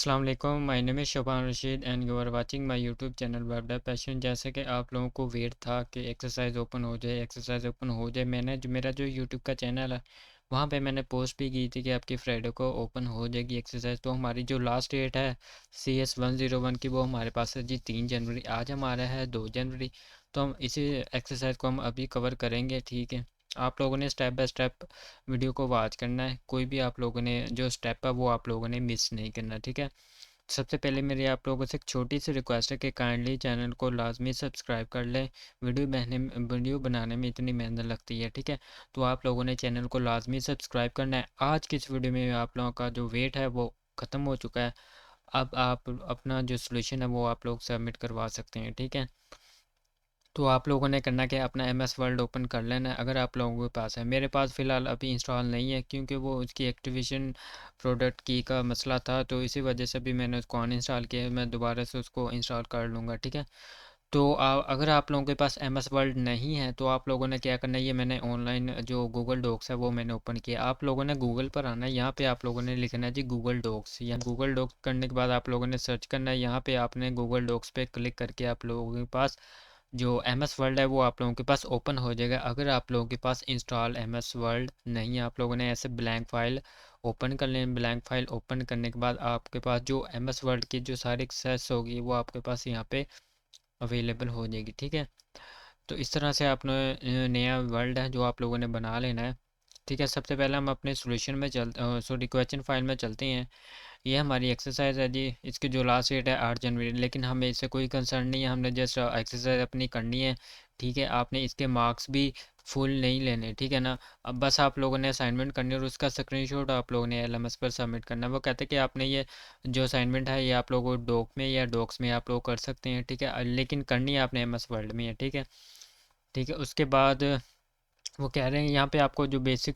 अस्सलाम वालेकुम, my name is Shobhan Rashid and you are watching my YouTube channel web dev passion. जैसे कि आप लोगों को वेट था कि एक्सरसाइज ओपन हो जाए, मैंने जो मेरा जो यूट्यूब का चैनल है वहाँ पे मैंने पोस्ट भी की थी कि आपकी फ्राइडे को ओपन हो जाएगी एक्सरसाइज। तो हमारी जो लास्ट डेट है CS101 की, वो हमारे पास है जी 3 जनवरी। आज हमारा है 2 जनवरी। तो हम इसी एक्सरसाइज को हम अभी कवर करेंगे, ठीक है। आप लोगों ने स्टेप बाय स्टेप वीडियो को वॉच करना है, कोई भी आप लोगों ने जो स्टेप है वो आप लोगों ने मिस नहीं करना, ठीक है। सबसे पहले मेरी आप लोगों से एक छोटी सी रिक्वेस्ट है कि काइंडली चैनल को लाजमी सब्सक्राइब कर लें। वीडियो बनाने में इतनी मेहनत लगती है, ठीक है। तो आप लोगों ने चैनल को लाजमी सब्सक्राइब करना है। आज की इस वीडियो में आप लोगों का जो वेट है वो ख़त्म हो चुका है। अब आप अपना जो सोल्यूशन है वो आप लोग सबमिट करवा सकते हैं, ठीक है। तो आप लोगों ने करना क्या, अपना MS वर्ल्ड ओपन कर लेना है अगर आप लोगों के पास है। मेरे पास फ़िलहाल अभी इंस्टॉल नहीं है क्योंकि वो उसकी एक्टिवेशन प्रोडक्ट की का मसला था, तो इसी वजह से भी मैंने उसको अनइंस्टॉल किया है। मैं दोबारा से उसको इंस्टॉल कर लूँगा, ठीक है। तो अगर आप लोगों के पास MS वर्ल्ड नहीं है तो आप लोगों ने क्या करना है, ये मैंने ऑनलाइन जो गूगल डॉक्स है वो मैंने ओपन किया। आप लोगों ने गूगल पर आना है, यहाँ पे आप लोगों ने लिखना है जी गूगल डॉक्स। या गूगल डॉक्स करने के बाद आप लोगों ने सर्च करना है, यहाँ पे आपने गूगल डॉक्स पे क्लिक करके आप लोगों के पास जो MS वर्ल्ड है वो आप लोगों के पास ओपन हो जाएगा। अगर आप लोगों के पास इंस्टॉल MS वर्ल्ड नहीं है, आप लोगों ने ऐसे ब्लैंक फाइल ओपन कर लें। ब्लैंक फाइल ओपन करने के बाद आपके पास जो MS वर्ल्ड की जो सारी एक्सेस होगी वो आपके पास यहाँ पे अवेलेबल हो जाएगी, ठीक है। तो इस तरह से आपने नया वर्ल्ड है जो आप लोगों ने बना लेना है, ठीक है। सबसे पहले हम अपने सॉल्यूशन में क्वेश्चन फाइल में चलते हैं। ये हमारी एक्सरसाइज है जी, इसकी जो लास्ट डेट है 8 जनवरी, लेकिन हमें इससे कोई कंसर्न नहीं है, हमने जस्ट एक्सरसाइज अपनी करनी है, ठीक है। आपने इसके मार्क्स भी फुल नहीं लेने, ठीक है ना। अब बस आप लोगों ने असाइनमेंट करनी है और उसका स्क्रीनशॉट आप लोगों ने LMS पर सबमिट करना है। वो कहते हैं कि आपने ये जो असाइनमेंट है ये आप लोगों को डॉक में या डॉक्स में आप लोग कर सकते हैं, ठीक है, लेकिन करनी है आपने MS वर्ल्ड में है, ठीक है। ठीक है, उसके बाद वो कह रहे हैं यहाँ पे आपको जो बेसिक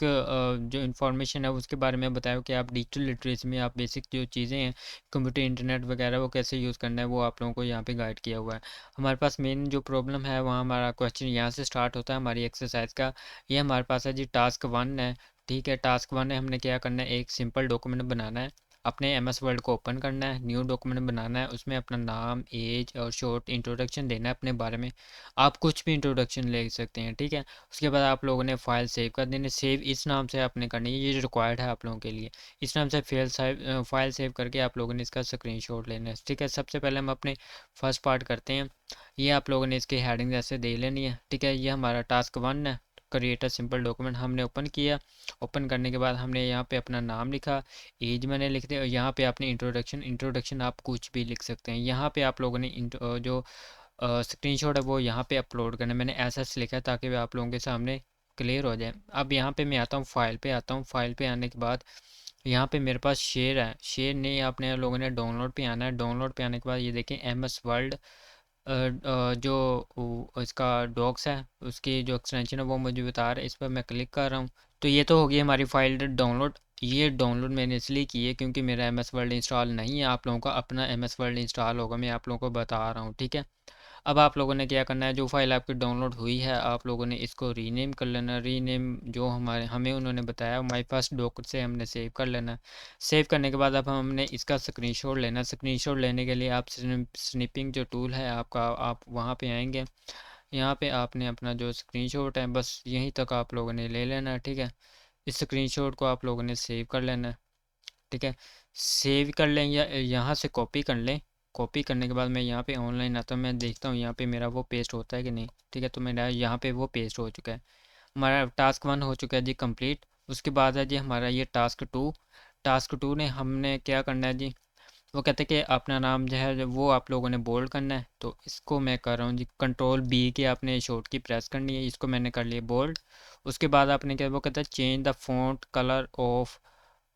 जो इन्फॉर्मेशन है उसके बारे में बताया कि आप डिजिटल लिटरेसी में आप बेसिक जो चीज़ें हैं कंप्यूटर इंटरनेट वगैरह वो कैसे यूज़ करना है वो आप लोगों को यहाँ पे गाइड किया हुआ है। हमारे पास मेन जो प्रॉब्लम है वहाँ हमारा क्वेश्चन यहाँ से स्टार्ट होता है हमारी एक्सरसाइज का। ये हमारे पास है जी टास्क 1 है, ठीक है। टास्क 1 है, हमने क्या करना है, एक सिंपल डॉक्यूमेंट बनाना है। अपने MS वर्ल्ड को ओपन करना है, न्यू डॉक्यूमेंट बनाना है, उसमें अपना नाम, एज और शॉर्ट इंट्रोडक्शन देना है अपने बारे में। आप कुछ भी इंट्रोडक्शन ले सकते हैं, ठीक है। उसके बाद आप लोगों ने फाइल सेव कर देनी, सेव इस नाम से आपने करनी है, ये रिक्वायर्ड है आप लोगों के लिए। इस नाम से फाइल सेव करके आप लोगों ने इसका स्क्रीनशॉट लेना है, ठीक है। सबसे पहले हम अपने फर्स्ट पार्ट करते हैं। ये आप लोगों ने इसकी हेडिंग ऐसे दे लेनी है, ठीक है। ये हमारा टास्क 1 है, क्रिएट अ सिंपल डॉक्यूमेंट, हमने ओपन किया। ओपन करने के बाद हमने यहाँ पे अपना नाम लिखा, एज मैंने लिख दिया, और यहाँ पे आपने इंट्रोडक्शन आप कुछ भी लिख सकते हैं। यहाँ पे आप लोगों ने जो स्क्रीनशॉट है वो यहाँ पे अपलोड करना है। मैंने ऐसा लिखा है ताकि वह आप लोगों के सामने क्लियर हो जाए। अब यहाँ पे मैं आता हूँ, फाइल पे आता हूँ। फाइल पे आने के बाद यहाँ पे मेरे पास शेयर है, शेयर नहीं, आपने लोगों ने डाउनलोड पे आना है। डाउनलोड पे आने के बाद ये देखें MS वर्ल्ड जो इसका डॉक्स है उसकी जो एक्सटेंशन है वो मुझे बता रहा है, इस पर मैं क्लिक कर रहा हूँ। तो ये तो हो गई हमारी फाइल डाउनलोड। ये डाउनलोड मैंने इसलिए की है क्योंकि मेरा MS वर्ल्ड इंस्टॉल नहीं है। आप लोगों का अपना MS वर्ल्ड इंस्टॉल होगा, मैं आप लोगों को बता रहा हूँ, ठीक है। अब आप लोगों ने क्या करना है, जो फाइल आपकी डाउनलोड हुई है आप लोगों ने इसको रीनेम कर लेना। रीनेम जो हमें उन्होंने बताया माई फर्स्ट डॉक से हमने सेव कर लेना। सेव करने के बाद अब हमने इसका स्क्रीनशॉट लेना। स्क्रीनशॉट लेने के लिए आप स्निपिंग जो टूल है आपका, आप वहाँ पे आएंगे। यहाँ पे आपने अपना जो स्क्रीनशॉट है बस यहीं तक आप लोगों ने ले लेना है, ठीक है। इस स्क्रीनशॉट को आप लोगों ने सेव कर लेना है, ठीक है। सेव कर लें या यहाँ से कॉपी कर लें। कॉपी करने के बाद मैं यहाँ पे ऑनलाइन आता हूँ, मैं देखता हूँ यहाँ पे मेरा वो पेस्ट होता है कि नहीं, ठीक है। तो मेरा यहाँ पे वो पेस्ट हो चुका है। हमारा टास्क 1 हो चुका है जी कंप्लीट। उसके बाद है जी हमारा ये टास्क 2। टास्क 2 ने हमने क्या करना है जी, वो कहते हैं कि अपना नाम जो है वो आप लोगों ने बोल्ड करना है। तो इसको मैं कर रहा हूँ जी, Ctrl+B की आपने शॉर्ट की प्रेस करनी है, इसको मैंने कर लिया बोल्ड। उसके बाद आपने क्या, वो कहता है change the font colour of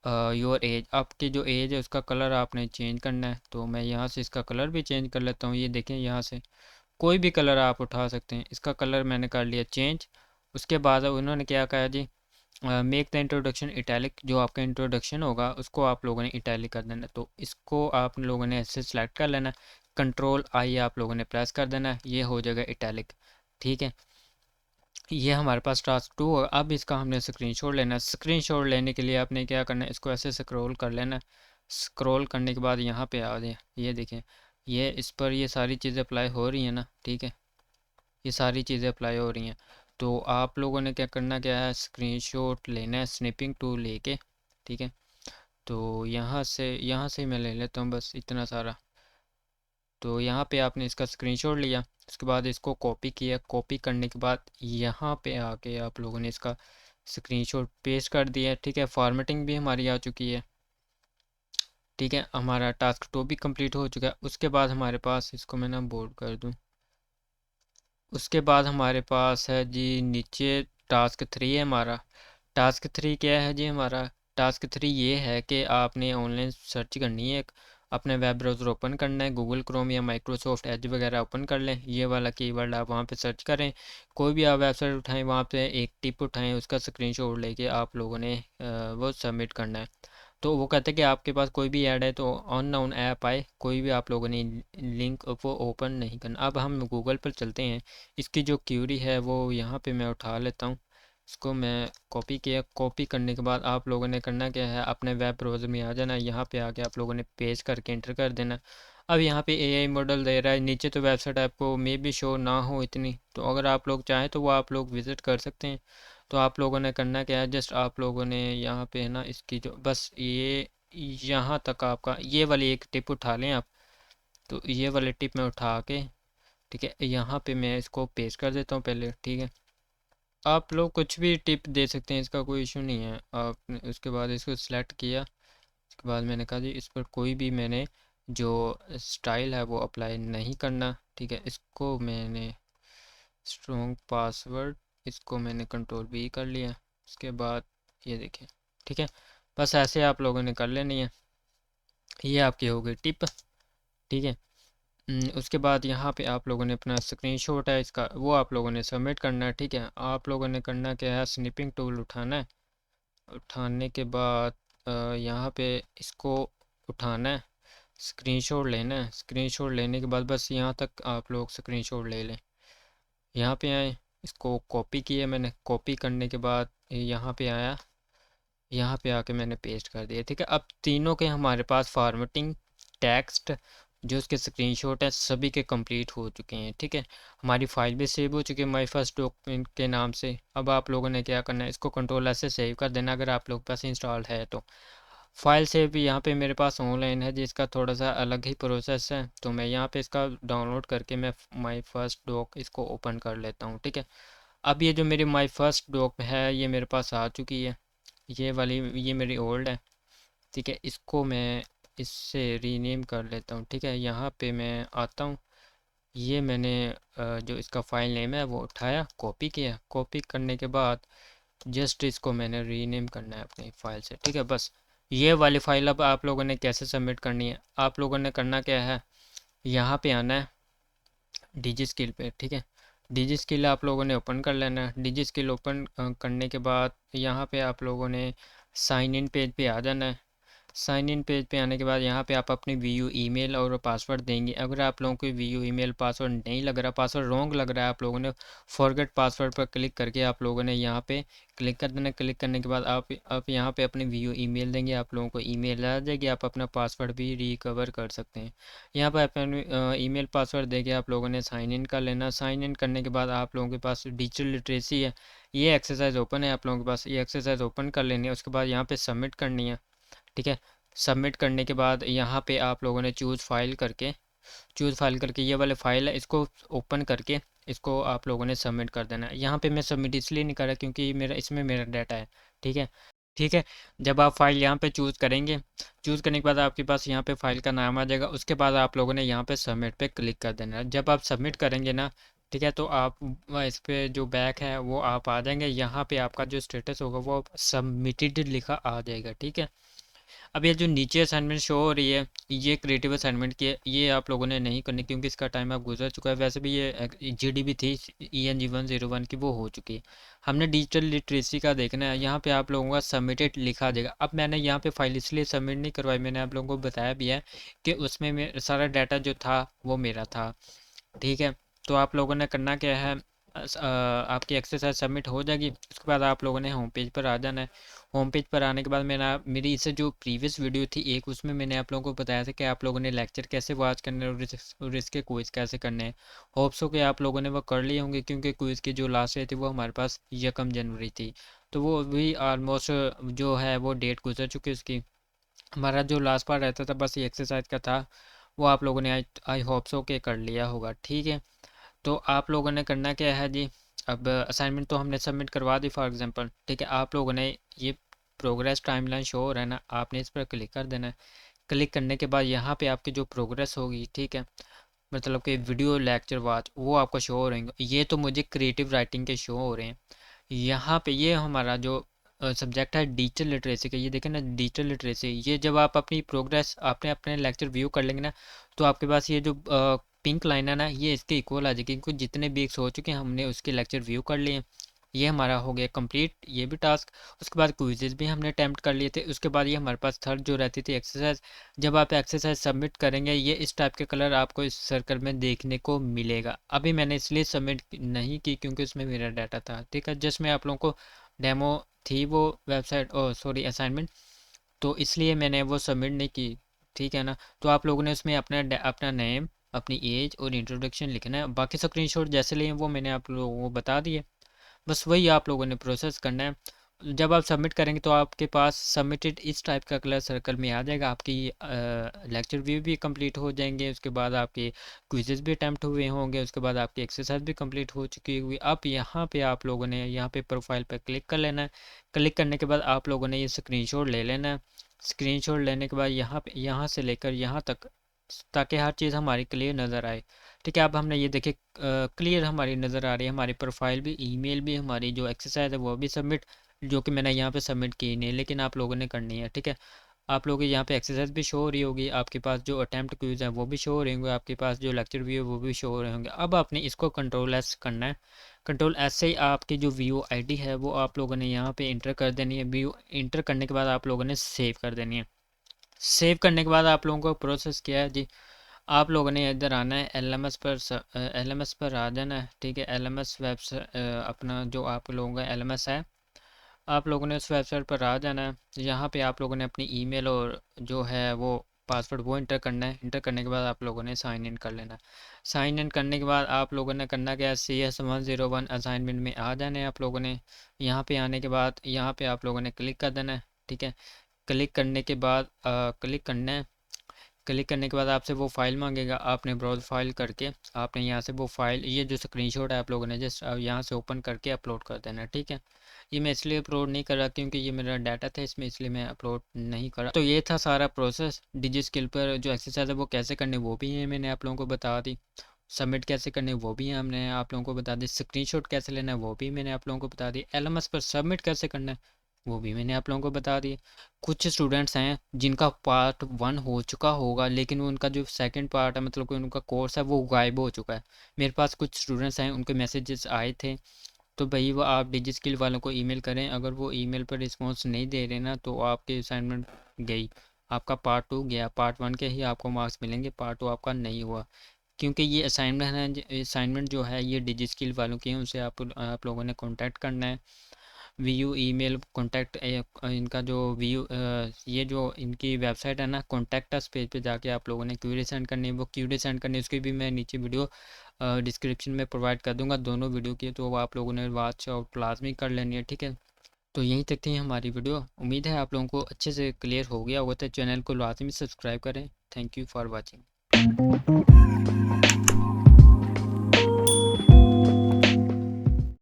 your age, आपकी जो एज है उसका कलर आपने चेंज करना है। तो मैं यहाँ से इसका कलर भी चेंज कर लेता हूँ। ये देखें यहाँ से कोई भी कलर आप उठा सकते हैं, इसका कलर मैंने कर लिया चेंज। उसके बाद अब उन्होंने क्या कहा जी, मेक द इंट्रोडक्शन इटैलिक, जो आपका इंट्रोडक्शन होगा उसको आप लोगों ने इटैलिक कर देना। तो इसको आप लोगों ने ऐसे सेलेक्ट कर लेना, Ctrl+I आप लोगों ने प्रेस कर देना, ये हो जाएगा इटैलिक, ठीक है। ये हमारे पास टास्क 2 अब इसका हमने स्क्रीनशॉट लेना है। स्क्रीनशॉट लेने के लिए आपने क्या करना है, इसको ऐसे स्क्रॉल कर लेना, स्क्रॉल करने के बाद यहाँ पे आ जाए, ये देखें, ये इस पर ये सारी चीज़ें अप्लाई हो रही हैं ना, ठीक है, ये सारी चीज़ें अप्लाई हो रही हैं। तो आप लोगों ने क्या करना क्या है, स्क्रीनशॉट लेना है स्निपिंग टूल लेके, ठीक है। तो यहाँ से मैं ले लेता हूँ बस इतना सारा। तो यहाँ पे आपने इसका स्क्रीनशॉट लिया, उसके बाद इसको कॉपी किया, कॉपी करने के बाद यहाँ पे आके आप लोगों ने इसका स्क्रीनशॉट पेस्ट कर दिया, ठीक है। फॉर्मेटिंग भी हमारी आ चुकी है, ठीक है। हमारा टास्क 2 भी कंप्लीट हो चुका है। उसके बाद हमारे पास, इसको मैं ना बोर्ड कर दूँ, उसके बाद हमारे पास है जी नीचे टास्क 3 है हमारा। टास्क 3 क्या है जी हमारा, टास्क 3 ये है कि आपने ऑनलाइन सर्च करनी है, अपने वेब ब्राउज़र ओपन करना है, गूगल क्रोम या माइक्रोसॉफ्ट एज वगैरह ओपन कर लें, ये वाला कीवर्ड आप वहाँ पे सर्च करें, कोई भी आप वेबसाइट उठाएं, वहाँ पे एक टिप उठाएं, उसका स्क्रीनशॉट लेके आप लोगों ने वो सबमिट करना है। तो वो कहते हैं कि आपके पास कोई भी ऐड है तो अननोन ऐप आए, कोई भी आप लोगों ने लिंक वो ओपन नहीं करना। अब हम गूगल पर चलते हैं, इसकी जो क्यूरी है वो यहाँ पे मैं उठा लेता हूँ, इसको मैं कॉपी किया, कॉपी करने के बाद आप लोगों ने करना क्या है, अपने वेब ब्राउज़र में आ जाना, यहाँ पे आके आप लोगों ने पेस्ट करके एंटर कर देना। अब यहाँ पे एआई मॉडल दे रहा है नीचे, तो वेबसाइट आपको मे बी शो ना हो इतनी, तो अगर आप लोग चाहें तो वो आप लोग विज़िट कर सकते हैं। तो आप लोगों ने करना क्या है, जस्ट आप लोगों ने यहाँ पे है ना इसकी जो बस ये यहाँ तक आपका ये वाली एक टिप उठा लें आप। तो ये वाली टिप मैं उठा के, ठीक है, यहाँ पे मैं इसको पेस्ट कर देता हूँ पहले, ठीक है। आप लोग कुछ भी टिप दे सकते हैं, इसका कोई इशू नहीं है। आपने उसके बाद इसको सिलेक्ट किया, उसके बाद मैंने कहा जी इस पर कोई भी मैंने जो स्टाइल है वो अप्लाई नहीं करना, ठीक है। इसको मैंने स्ट्रॉन्ग पासवर्ड, इसको मैंने कंट्रोल भी कर लिया, उसके बाद ये देखें, ठीक है। बस ऐसे आप लोगों ने कर लेनी है, ये आपकी हो गई टिप, ठीक है। उसके बाद यहाँ पे आप लोगों ने अपना स्क्रीनशॉट है इसका, वो आप लोगों ने सबमिट करना है, ठीक है। आप लोगों ने करना क्या है, स्निपिंग टूल उठाना है, उठाने के बाद यहाँ पे इसको उठाना है, स्क्रीनशॉट लेना है, स्क्रीनशॉट लेने के बाद बस यहाँ तक आप लोग स्क्रीनशॉट ले लें। यहाँ पे आए, इसको कॉपी किया मैंने, कॉपी करने के बाद यहाँ पे आया, यहाँ पे आके मैंने पेस्ट कर दिया, ठीक है। अब तीनों के हमारे पास फॉर्मेटिंग, टेक्स्ट, जो उसके स्क्रीनशॉट है, सभी के कंप्लीट हो चुके हैं, ठीक है। हमारी फाइल भी सेव हो चुकी है माई फर्स्ट डॉक्यूमेंट के नाम से। अब आप लोगों ने क्या करना है, इसको कंट्रोल ऐसे सेव कर देना अगर आप लोग के पास इंस्टॉल है तो। फाइल सेव भी यहाँ पे मेरे पास ऑनलाइन है जिसका थोड़ा सा अलग ही प्रोसेस है, तो मैं यहाँ पे इसका डाउनलोड करके मैं माई फर्स्ट डॉक इसको ओपन कर लेता हूँ, ठीक है। अब ये जो मेरी माई फर्स्ट डॉक है ये मेरे पास आ चुकी है, ये वाली ये मेरी ओल्ड है, ठीक है। इसको मैं इससे रीनेम कर लेता हूँ, ठीक है। यहाँ पे मैं आता हूँ, ये मैंने जो इसका फ़ाइल नेम है वो उठाया, कॉपी किया, कॉपी करने के बाद जस्ट इसको मैंने रीनेम करना है अपनी फ़ाइल से, ठीक है। बस ये वाली फ़ाइल अब आप लोगों ने कैसे सबमिट करनी है, आप लोगों ने करना क्या है, यहाँ पे आना है डिजी स्किल पे, ठीक है। डिजी स्किल आप लोगों ने ओपन कर लेना है, डिजी स्किल ओपन करने के बाद यहाँ पे आप लोगों ने साइन इन पेज पे आ जाना है। साइन इन पेज पे आने के बाद यहाँ पे आप अपनी वीयू ईमेल और पासवर्ड देंगे। अगर आप लोगों को वीयू ईमेल पासवर्ड नहीं लग रहा, पासवर्ड रॉन्ग लग रहा है, आप लोगों ने फॉरगेट पासवर्ड पर क्लिक करके आप लोगों ने यहाँ पे क्लिक कर देना। क्लिक करने के बाद आप यहाँ पे अपनी वीयू ईमेल देंगे, आप लोगों को ईमेल आ जाएगी, आप अपना पासवर्ड भी रिकवर कर सकते हैं। यहाँ पर अपने ईमेल पासवर्ड देके आप लोगों ने साइन इन कर लेना। साइन इन करने के बाद आप लोगों के पास डिजिटल लिटरेसी है, ये एक्सरसाइज ओपन है आप लोगों के पास, ये एक्सरसाइज ओपन कर लेनी है। उसके बाद यहाँ पे सबमिट करनी है, ठीक है। सबमिट करने के बाद यहाँ पे आप लोगों ने चूज़ फाइल करके ये वाले फाइल है इसको ओपन करके इसको आप लोगों ने सबमिट कर देना है। यहाँ पे मैं सबमिट इसलिए नहीं कर रहा क्योंकि मेरा इसमें मेरा डाटा है, ठीक है। ठीक है, जब आप फाइल यहाँ पे चूज़ करेंगे, चूज़ करने के बाद आपके पास यहाँ पे फाइल का नाम आ जाएगा, उसके बाद आप लोगों ने यहाँ पे सबमिट पे क्लिक कर देना है। जब आप सबमिट करेंगे ना, ठीक है, तो आप इस पे जो बैक है वो आप आ जाएंगे, यहाँ पे आपका जो स्टेटस होगा वो सबमिटेड लिखा आ जाएगा, ठीक है। अब ये जो नीचे असाइनमेंट शो हो रही है, ये क्रिएटिव असाइनमेंट की है, ये आप लोगों ने नहीं करनी क्योंकि इसका टाइम अब गुजर चुका है। वैसे भी ये जीडीबी थी ENG-101 की, वो हो चुकी है। हमने डिजिटल लिटरेसी का देखना है, यहाँ पे आप लोगों का सबमिटेड लिखा देगा। अब मैंने यहाँ पे फाइल इसलिए सबमिट नहीं करवाई, मैंने आप लोगों को बताया भी है कि उसमें सारा डाटा जो था वो मेरा था, ठीक है। तो आप लोगों ने करना क्या है, आपकी एक्सरसाइज सबमिट हो जाएगी। उसके बाद आप लोगों ने होम पेज पर आ जाना है। होम पेज पर आने के बाद मेरी इससे जो प्रीवियस वीडियो थी एक, उसमें मैंने आप लोगों को बताया था कि आप लोगों ने लेक्चर कैसे वॉच करने हैं और इसके क्विज़ कैसे करने हैं। होप्स हो कि आप लोगों ने वो कर लिए होंगे, क्योंकि क्विज़ की जो लास्ट डेट थी वो हमारे पास 1 जनवरी थी। तो वो भी ऑलमोस्ट जो है वो डेट गुजर चुकी है उसकी। हमारा जो लास्ट पार्ट रहता था बस ये एक्सरसाइज का था, वो आप लोगों ने आई होप सो के कर लिया होगा। ठीक है, तो आप लोगों ने करना क्या है जी। अब असाइनमेंट तो हमने सबमिट करवा दी फॉर एग्जांपल, ठीक है। आप लोगों ने ये प्रोग्रेस टाइमलाइन शो हो रहा है ना, आपने इस पर क्लिक कर देना है। क्लिक करने के बाद यहाँ पे आपकी जो प्रोग्रेस होगी, ठीक है, मतलब कि वीडियो लेक्चर वॉच, वो आपको शो हो रहेंगे। ये तो मुझे क्रिएटिव राइटिंग के शो हो रहे हैं। यहाँ पे ये हमारा जो सब्जेक्ट है डिजिटल लिटरेसी का, ये देखें ना, डिजिटल लिटरेसी, ये जब आप अपनी प्रोग्रेस आपने अपने लेक्चर व्यू कर लेंगे ना, तो आपके पास ये जो पिंक लाइन है ना, ये इसके इक्वल आ जाएगी, क्योंकि जितने वीक्स हो चुके हैं हमने उसके लेक्चर व्यू कर लिए। ये हमारा हो गया कंप्लीट, ये भी टास्क। उसके बाद क्विजेज भी हमने अटैम्प्ट कर लिए थे। उसके बाद ये हमारे पास थर्ड जो रहती थी एक्सरसाइज। जब आप एक्सरसाइज सबमिट करेंगे, ये इस टाइप के कलर आपको इस सर्कल में देखने को मिलेगा। अभी मैंने इसलिए सबमिट नहीं की क्योंकि उसमें मेरा डाटा था, ठीक है। जस्ट मैं आप लोगों को डेमो थी वो वेबसाइट, ओ सॉरी असाइनमेंट, तो इसलिए मैंने वो सबमिट नहीं की, ठीक है ना। तो आप लोगों ने उसमें अपना नेम, अपनी एज और इंट्रोडक्शन लिखना है। बाकी स्क्रीनशॉट जैसे लिए वो मैंने आप लोगों को बता दिए, बस वही आप लोगों ने प्रोसेस करना है। जब आप सबमिट करेंगे तो आपके पास सबमिटेड इस टाइप का कलर सर्कल में आ जाएगा। आपकी लेक्चर व्यू भी कंप्लीट हो जाएंगे, उसके बाद आपके क्विजेस भी अटैम्प्ट हुए होंगे, उसके बाद आपकी एक्सरसाइज भी कंप्लीट हो चुकी होगी। अब यहाँ पे आप लोगों ने यहाँ पे प्रोफाइल पर क्लिक कर लेना है। क्लिक करने के बाद आप लोगों ने ये स्क्रीनशॉट ले लेना है। स्क्रीनशॉट लेने के बाद यहाँ से लेकर यहाँ तक, ताकि हर चीज़ हमारी क्लियर नज़र आए, ठीक है। अब हमने ये देखे क्लियर हमारी नज़र आ रही है, हमारी प्रोफाइल भी, ईमेल भी, हमारी जो एक्सरसाइज है वो भी सबमिट, जो कि मैंने यहाँ पे सबमिट की नहीं, लेकिन आप लोगों ने करनी है, ठीक है। आप लोगों की यहाँ पे एक्सरसाइज भी शो हो रही होगी, आपके पास जो अटैम्प्ट क्यूज है वो भी शो हो रहे होंगे, आपके पास जो लेक्चर व्यू है वो भी शो हो रहे होंगे। अब आपने इसको कंट्रोल एस करना है। कंट्रोल एस से ही आपकी जो व्यू आईडी है वो आप लोगों ने यहाँ पे इंटर कर देनी है। व्यू इंटर करने के बाद आप लोगों ने सेव कर देनी है। सेव करने के बाद आप लोगों को प्रोसेस किया है जी। आप लोगों ने इधर आना है, एलएमएस पर आ जाना है, ठीक है। एलएमएस वेबसाइट, अपना जो आप लोगों का एलएमएस है, आप लोगों ने उस वेबसाइट पर आ जाना है। यहाँ पे आप लोगों ने अपनी ईमेल और जो है वो पासवर्ड वो इंटर करना है। इंटर करने के बाद आप लोगों ने साइन इन कर लेना है। साइन इन करने के बाद आप लोगों ने करना क्या है, CS101 असाइनमेंट में आ जाना है आप लोगों ने। यहाँ पे आने के बाद यहाँ पे आप लोगों ने क्लिक कर देना है, ठीक है। क्लिक करने के बाद क्लिक करना है। क्लिक करने के बाद आपसे वो फाइल मांगेगा, आपने ब्राउज फाइल करके आपने यहाँ से वो फाइल, ये जो स्क्रीनशॉट है आप लोगों ने जस्ट यहाँ से ओपन करके अपलोड कर देना है, ठीक है। ये मैं इसलिए अपलोड नहीं कर रहा क्योंकि ये मेरा डाटा था इसमें, इसलिए मैं अपलोड नहीं करा। तो ये था सारा प्रोसेस। डिजी स्किल पर जो एक्सरसाइज है वो कैसे करने वो भी है मैंने आप लोगों को बता दी। सबमिट कैसे करने वो भी हमने आप लोगों को बता दी। स्क्रीनशॉट कैसे लेना है वो भी मैंने आप लोगों को बता दी। एलएमएस पर सबमिट कैसे करना है वो भी मैंने आप लोगों को बता दिया। कुछ स्टूडेंट्स हैं जिनका पार्ट 1 हो चुका होगा, लेकिन उनका जो सेकंड पार्ट है, मतलब कि उनका कोर्स है वो गायब हो चुका है। मेरे पास कुछ स्टूडेंट्स हैं, उनके मैसेजेस आए थे, तो भाई वो आप डिजी स्किल वालों को ईमेल करें। अगर वो ईमेल पर रिस्पॉन्स नहीं दे रहे ना, तो आपकी असाइनमेंट गई, आपका पार्ट 2 गया। पार्ट 1 के ही आपको मार्क्स मिलेंगे, पार्ट 2 आपका नहीं हुआ। क्योंकि ये असाइनमेंट जो है ये डिजी स्किल वालों की है, उनसे आप लोगों ने कांटेक्ट करना है। वीयू ईमेल कॉन्टैक्ट, इनका जो ये जो इनकी वेबसाइट है ना, कॉन्टैक्ट अस पेज पे जाके आप लोगों ने क्यूरी सेंड करनी है। वो क्यूरी सेंड करनी है, उसकी भी मैं नीचे वीडियो डिस्क्रिप्शन में प्रोवाइड कर दूंगा, दोनों वीडियो की। तो वो आप लोगों ने वॉच और लाजमी कर लेनी है, ठीक है। तो यहीं तक थी हमारी वीडियो। उम्मीद है आप लोगों को अच्छे से क्लियर हो गया होगा, तो चैनल को लाजमी सब्सक्राइब करें। Thank you for watching.